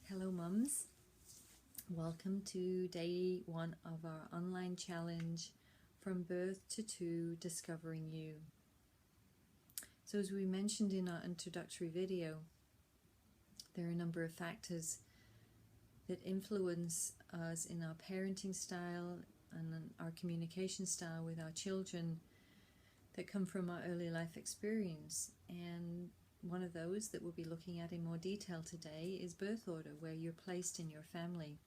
Hello mums, welcome to day 1 of our online challenge From Birth to 2 Discovering You. So as we mentioned in our introductory video, there are a number of factors that influence us in our parenting style and our communication style with our children that come from our early life experience. And one of those that we'll be looking at in more detail today is birth order, where you're placed in your family.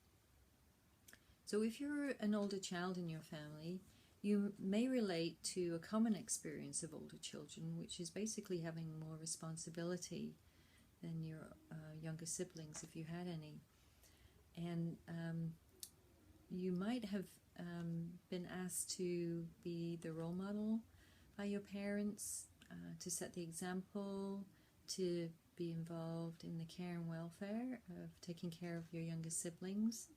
So if you're an older child in your family, you may relate to a common experience of older children, which is basically having more responsibility than your younger siblings, if you had any. And you might have been asked to be the role model by your parents, to set the example, to be involved in the care and welfare of taking care of your younger siblings.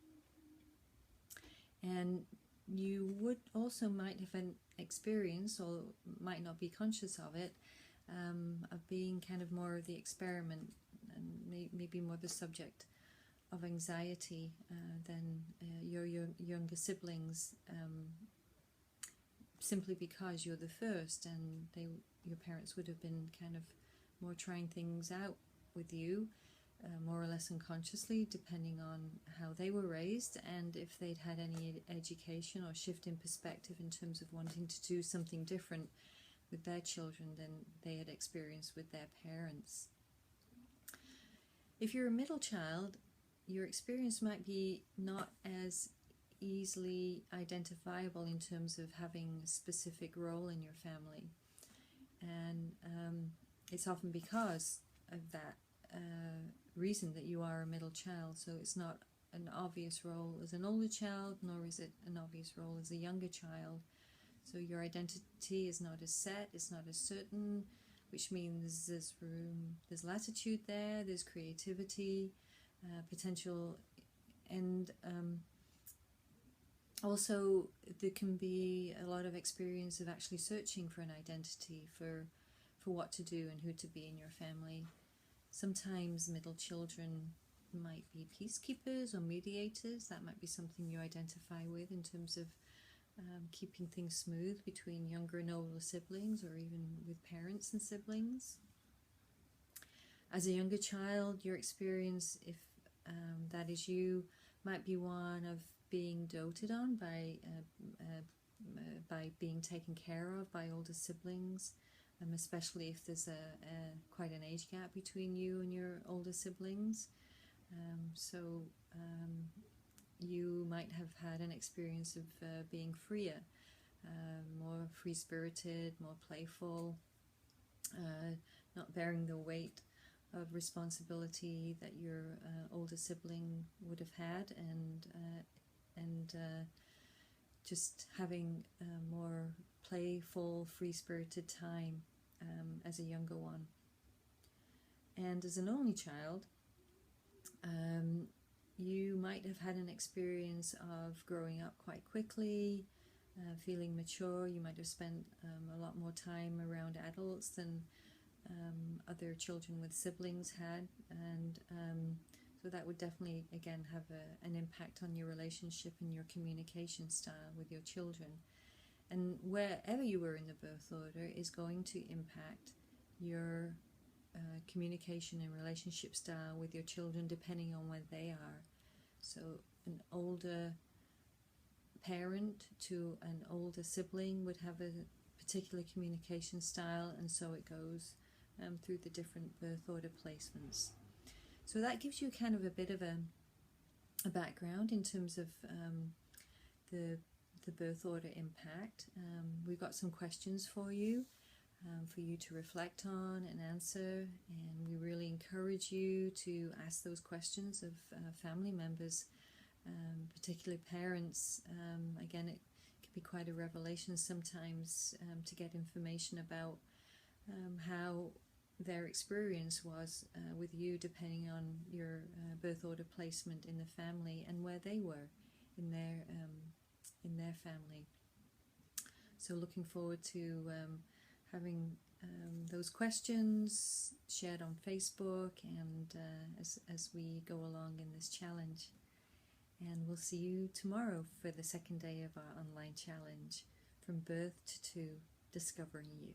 And you would also might have an experience, or might not be conscious of it, of being kind of more of the experiment and maybe more the subject of anxiety than your younger siblings, simply because you're the first, and your parents would have been kind of more trying things out with you, more or less unconsciously, depending on how they were raised and if they'd had any education or shift in perspective in terms of wanting to do something different with their children than they had experienced with their parents. If you're a middle child, your experience might be not as easily identifiable in terms of having a specific role in your family, and it's often because of that reason that you are a middle child. So it's not an obvious role as an older child, nor is it an obvious role as a younger child. So your identity is not as set, it's not as certain, which means there's room, there's latitude there, there's creativity, potential, and also there can be a lot of experience of actually searching for an identity, for what to do and who to be in your family. Sometimes middle children might be peacekeepers or mediators. That might be something you identify with in terms of keeping things smooth between younger and older siblings, or even with parents and siblings. As a younger child, your experience, if that is you, might be one of being doted on by being taken care of by older siblings, especially if there's quite an age gap between you and your older siblings. So you might have had an experience of being freer, more free-spirited, more playful, not bearing the weight of responsibility that your older sibling would have had, and just having a more playful, free-spirited time as a younger one. And as an only child, you might have had an experience of growing up quite quickly, feeling mature. You might have spent a lot more time around adults than other children with siblings had, and so that would definitely, again, have an impact on your relationship and your communication style with your children. And wherever you were in the birth order is going to impact your communication and relationship style with your children, depending on where they are. So an older parent to an older sibling would have a particular communication style, and so it goes through the different birth order placements. So that gives you kind of a bit of a background in terms of the birth order impact. We've got some questions for you to reflect on and answer, and we really encourage you to ask those questions of family members, particularly parents. Again, it can be quite a revelation sometimes to get information about how their experience was with you, depending on your birth order placement in the family and where they were in their family. So looking forward to having those questions shared on Facebook and as we go along in this challenge. And we'll see you tomorrow for the second day of our online challenge, From Birth to Discovering You.